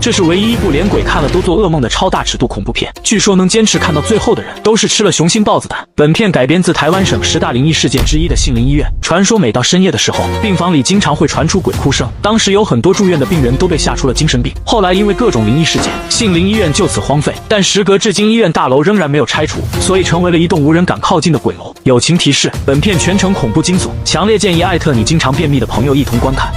这是唯一一部连鬼看了都做噩梦的超大尺度恐怖片，据说能坚持看到最后的人都是吃了雄心豹子胆。本片改编自台湾省10大灵异事件之一的杏林医院，传说每到深夜的时候，病房里经常会传出鬼哭声，当时有很多住院的病人都被吓出了精神病。后来因为各种灵异事件，杏林医院就此荒废，但时隔至今，医院大楼仍然没有拆除，所以成为了一栋无人敢靠近的鬼楼。友情提示：本片全程恐怖惊悚，强烈建议艾特你经常便秘的朋友一同观看。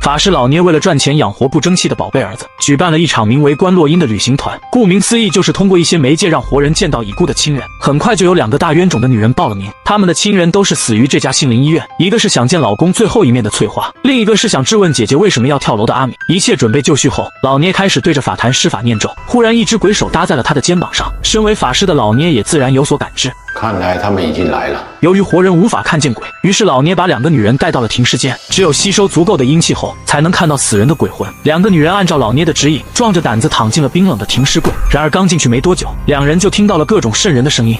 法师老聂为了赚钱养活不争气的宝贝儿子，举办了一场名为观落阴的旅行团。顾名思义，就是通过一些媒介让活人见到已故的亲人。很快就有2个大冤种的女人报了名，他们的亲人都是死于这家杏林医院，一个是想见老公最后一面的翠花，另一个是想质问姐姐为什么要跳楼的阿敏。一切准备就绪后，老聂开始对着法坛施法念咒，忽然一只鬼手搭在了他的肩膀上，身为法师的老聂也自然有所感知。看来他们已经来了。由于活人无法看见鬼，于是老聂把2个女人带到了停尸间，只有吸收足够的阴气后，才能看到死人的鬼魂。2个女人按照老聂的指引，壮着胆子躺进了冰冷的停尸柜。然而刚进去没多久，2人就听到了各种瘆人的声音。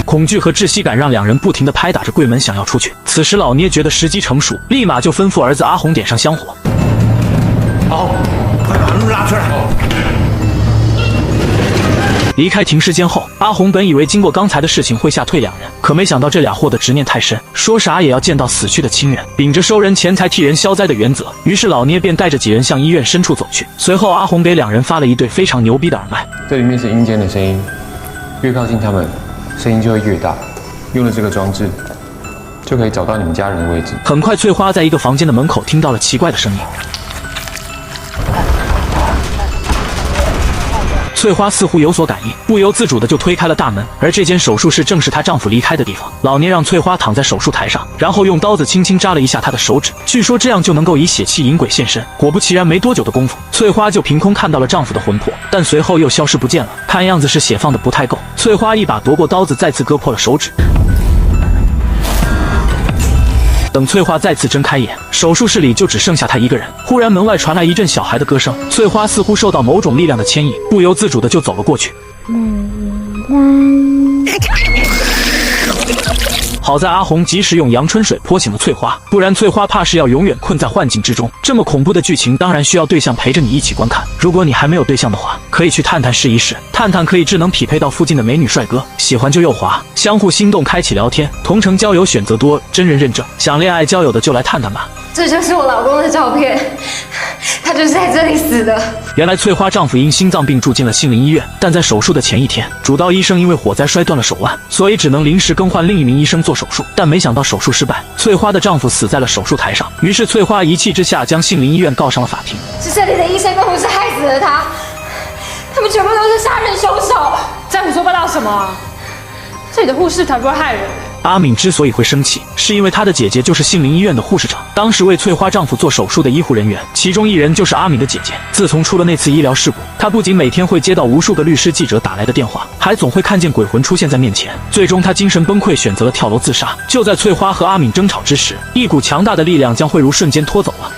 恐惧和窒息感让2人不停地拍打着柜门，想要出去。此时老聂觉得时机成熟，立马就吩咐儿子阿红点上香火。好，快把路拉出来。离开停尸间后，阿红本以为经过刚才的事情会吓退2人，可没想到这俩货的执念太深，说啥也要见到死去的亲人，秉着收人钱财替人消灾的原则。于是老聂便带着几人向医院深处走去。随后阿红给2人发了一对非常牛逼的耳麦，这里面是阴间的声音，越靠近他们，声音就会越大。用了这个装置，就可以找到你们家人的位置。很快，翠花在一个房间的门口听到了奇怪的声音。翠花似乎有所感应，不由自主的就推开了大门，而这间手术室正是她丈夫离开的地方。老聂让翠花躺在手术台上，然后用刀子轻轻扎了一下她的手指，据说这样就能够以血气引鬼现身。果不其然，没多久的功夫，翠花就凭空看到了丈夫的魂魄，但随后又消失不见了，看样子是血放的不太够。翠花一把夺过刀子，再次割破了手指。等翠花再次睁开眼，手术室里就只剩下她一个人。忽然门外传来一阵小孩的歌声，翠花似乎受到某种力量的牵引，不由自主的就走了过去。好在阿红及时用阳春水泼醒了翠花，不然翠花怕是要永远困在幻境之中。这么恐怖的剧情当然需要对象陪着你一起观看，如果你还没有对象的话，可以去探探试一试。探探可以智能匹配到附近的美女帅哥，喜欢就右滑，相互心动开启聊天，同城交友选择多，真人认证。想恋爱交友的就来探探吧。这就是我老公的照片，他就是在这里死的。原来翠花丈夫因心脏病住进了杏林医院，但在手术的前一天，主刀医生因为火灾摔断了手腕，所以只能临时更换另一名医生做手术。但没想到手术失败，翠花的丈夫死在了手术台上。于是翠花一气之下将杏林医院告上了法庭。是这里的医生跟护士害死了他，他们全部都是杀人凶手。在胡说八道什么啊？这里的护士才不会害人。阿敏之所以会生气，是因为她的姐姐就是杏林医院的护士长，当时为翠花丈夫做手术的医护人员，其中1人就是阿敏的姐姐。自从出了那次医疗事故，她不仅每天会接到无数个律师记者打来的电话，还总会看见鬼魂出现在面前。最终她精神崩溃，选择了跳楼自杀。就在翠花和阿敏争吵之时，一股强大的力量将慧茹瞬间拖走了。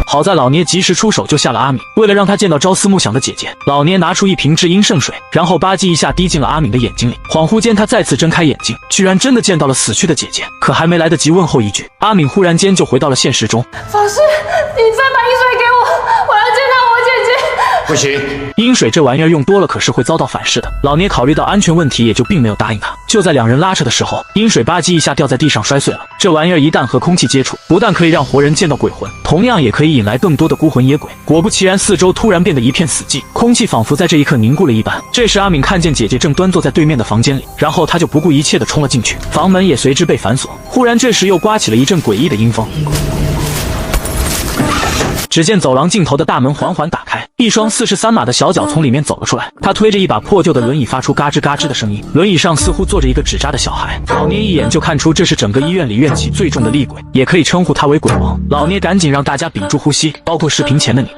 好在老聂及时出手救下了阿敏。为了让她见到朝思暮想的姐姐，老聂拿出一瓶至阴圣水，然后吧唧一下滴进了阿敏的眼睛里。恍惚间，她再次睁开眼睛，居然真的见到了死去的姐姐。可还没来得及问候一句，阿敏忽然间就回到了现实中。法师，你再把阴水给我，我要见到我姐姐。不行，阴水这玩意儿用多了可是会遭到反噬的。老聂考虑到安全问题，也就并没有答应他。就在2人拉扯的时候，阴水吧唧一下掉在地上摔碎了。这玩意儿一旦和空气接触，不但可以让活人见到鬼魂，同样也可以引来更多的孤魂野鬼。果不其然，四周突然变得一片死寂，空气仿佛在这一刻凝固了一般。这时阿敏看见姐姐正端坐在对面的房间里，然后她就不顾一切地冲了进去，房门也随之被反锁。忽然这时又刮起了一阵诡异的阴风。只见走廊尽头的大门缓缓打开，一双43码的小脚从里面走了出来。他推着一把破旧的轮椅，发出嘎吱嘎吱的声音。轮椅上似乎坐着一个纸扎的小孩。老聂一眼就看出这是整个医院里怨气最重的厉鬼，也可以称呼他为鬼王。老聂赶紧让大家屏住呼吸，包括视频前的你。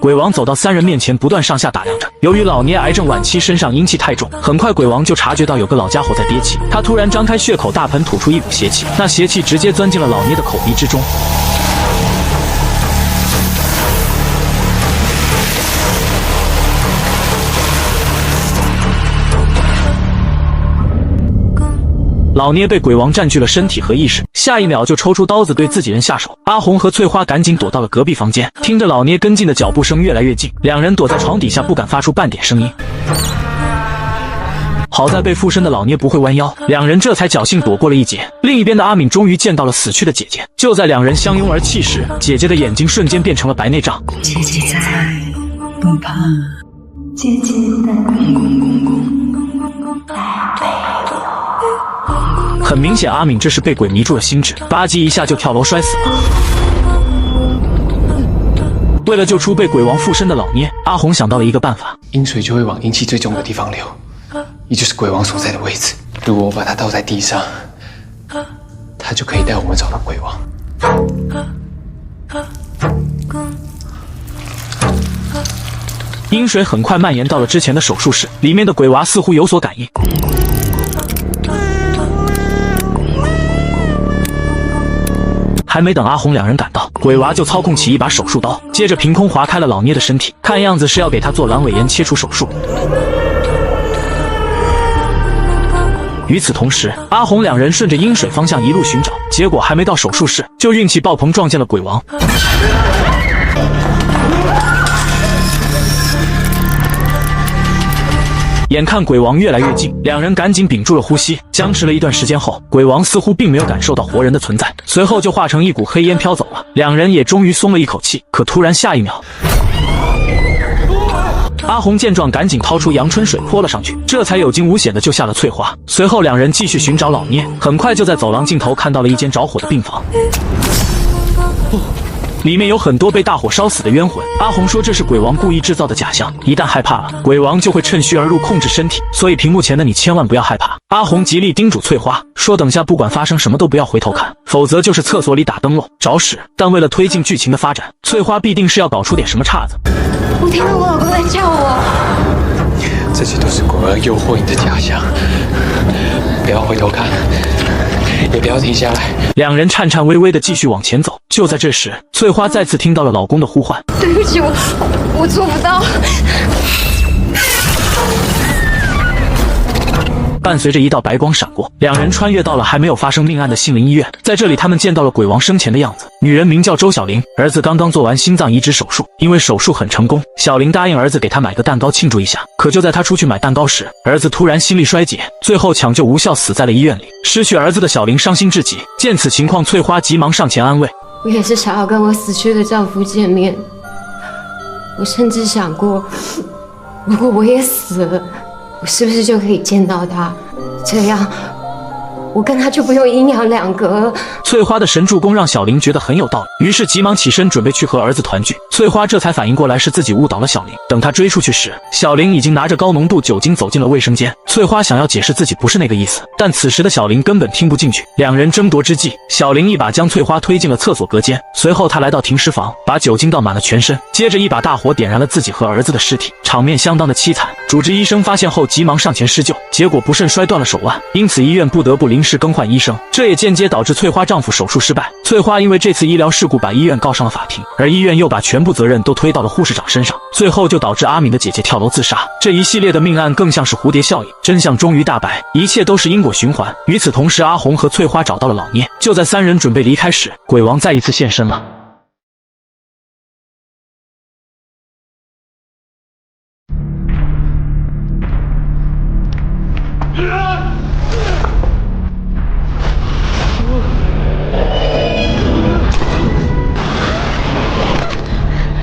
鬼王走到三人面前，不断上下打量着。由于老聂癌症晚期，身上阴气太重，很快鬼王就察觉到有个老家伙在憋气。他突然张开血口大盆，吐出一股邪气，那邪气直接钻进了老聂的口鼻之中。老聂被鬼王占据了身体和意识，下一秒就抽出刀子对自己人下手。阿红和翠花赶紧躲到了隔壁房间，听着老聂跟进的脚步声越来越近，两人躲在床底下不敢发出半点声音。好在被附身的老聂不会弯腰，两人这才侥幸躲过了一劫。另一边的阿敏终于见到了死去的姐姐，就在两人相拥而泣时，姐姐的眼睛瞬间变成了白内障。姐姐在，不怕，姐姐带很明显，阿敏这是被鬼迷住了心智，吧唧一下就跳楼摔死了。为了救出被鬼王附身的老聂，阿红想到了一个办法：阴水就会往阴气最重的地方流，也就是鬼王所在的位置。如果我把它倒在地上，他就可以带我们找到鬼王。阴水很快蔓延到了之前的手术室，里面的鬼娃似乎有所感应。还没等阿红两人赶到，鬼娃就操控起一把手术刀，接着凭空划开了老聂的身体，看样子是要给他做阑尾炎切除手术。与此同时，阿红两人顺着阴水方向一路寻找，结果还没到手术室，就运气爆棚撞见了鬼王。眼看鬼王越来越近，两人赶紧屏住了呼吸，僵持了一段时间后，鬼王似乎并没有感受到活人的存在，随后就化成一股黑烟飘走了。两人也终于松了一口气，可突然下一秒，阿红见状赶紧掏出阳春水泼了上去，这才有惊无险的救下了翠花。随后两人继续寻找老聂，很快就在走廊尽头看到了一间着火的病房。里面有很多被大火烧死的冤魂。阿红说这是鬼王故意制造的假象，一旦害怕了，鬼王就会趁虚而入控制身体，所以屏幕前的你千万不要害怕。阿红极力叮嘱翠花说，等下不管发生什么都不要回头看，否则就是厕所里打灯笼找屎。但为了推进剧情的发展，翠花必定是要搞出点什么岔子。我听到我老公在叫我，这些都是鬼王诱惑你的假象，不要回头看，也不要停下来。两人颤颤巍巍地继续往前走。就在这时，翠花再次听到了老公的呼唤。对不起，我做不到。伴随着一道白光闪过，两人穿越到了还没有发生命案的杏林医院。在这里，他们见到了鬼王生前的样子。女人名叫周小玲，儿子刚刚做完心脏移植手术，因为手术很成功，小玲答应儿子给他买个蛋糕庆祝一下。可就在他出去买蛋糕时，儿子突然心力衰竭，最后抢救无效死在了医院里。失去儿子的小玲伤心至极，见此情况，翠花急忙上前安慰。我也是想要跟我死去的丈夫见面，我甚至想过，如果我也死了，我是不是就可以见到他？这样，我跟他就不用阴阳两隔了。翠花的神助攻让小玲觉得很有道理，于是急忙起身准备去和儿子团聚。翠花这才反应过来是自己误导了小玲，等她追出去时，小玲已经拿着高浓度酒精走进了卫生间。翠花想要解释自己不是那个意思，但此时的小玲根本听不进去。两人争夺之际，小玲一把将翠花推进了厕所隔间，随后她来到停尸房，把酒精倒满了全身，接着一把大火点燃了自己和儿子的尸体，场面相当的凄惨。主治医生发现后急忙上前施救，结果不慎摔断了手腕，因此医院不得不临时更换医生，这也间接导致翠花丈夫手术失败。翠花因为这次医疗事故把医院告上了法庭，而医院又把全部责任都推到了护士长身上，最后就导致阿敏的姐姐跳楼自杀。这一系列的命案更像是蝴蝶效应，真相终于大白，一切都是因果循环。与此同时，阿红和翠花找到了老聂，就在三人准备离开时，鬼王再一次现身了。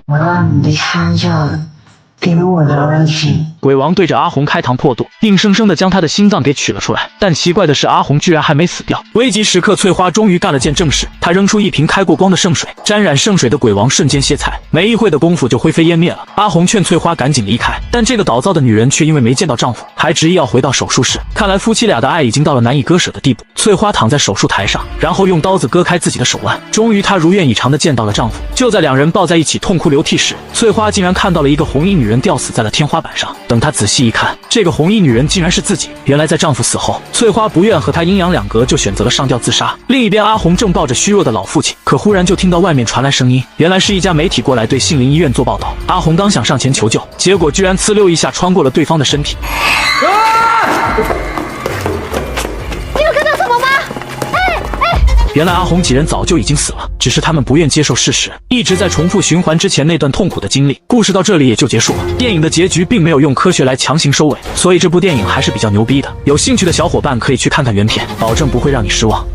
我让你的香蕉给我的儿子鬼王对着阿红开膛破肚，硬生生的将他的心脏给取了出来。但奇怪的是，阿红居然还没死掉。危急时刻，翠花终于干了件正事，她扔出一瓶开过光的圣水，沾染圣水的鬼王瞬间歇菜，没一会的功夫就灰飞烟灭了。阿红劝翠花赶紧离开，但这个捣糟的女人却因为没见到丈夫，还执意要回到手术室。看来夫妻俩的爱已经到了难以割舍的地步。翠花躺在手术台上，然后用刀子割开自己的手腕。终于，她如愿以偿的见到了丈夫。就在两人抱在一起痛哭流涕时，翠花竟然看到了一个红衣女人吊死在了天花板上。等她仔细一看，这个红衣女人竟然是自己。原来在丈夫死后，翠花不愿和他阴阳两隔，就选择了上吊自杀。另一边，阿红正抱着虚弱的老父亲，可忽然就听到外面传来声音，原来是一家媒体过来对杏林医院做报道。阿红刚想上前求救，结果居然呲溜一下穿过了对方的身体。你有看到什么吗？原来阿红几人早就已经死了，只是他们不愿接受事实，一直在重复循环之前那段痛苦的经历。故事到这里也就结束了。电影的结局并没有用科学来强行收尾，所以这部电影还是比较牛逼的。有兴趣的小伙伴可以去看看原片，保证不会让你失望。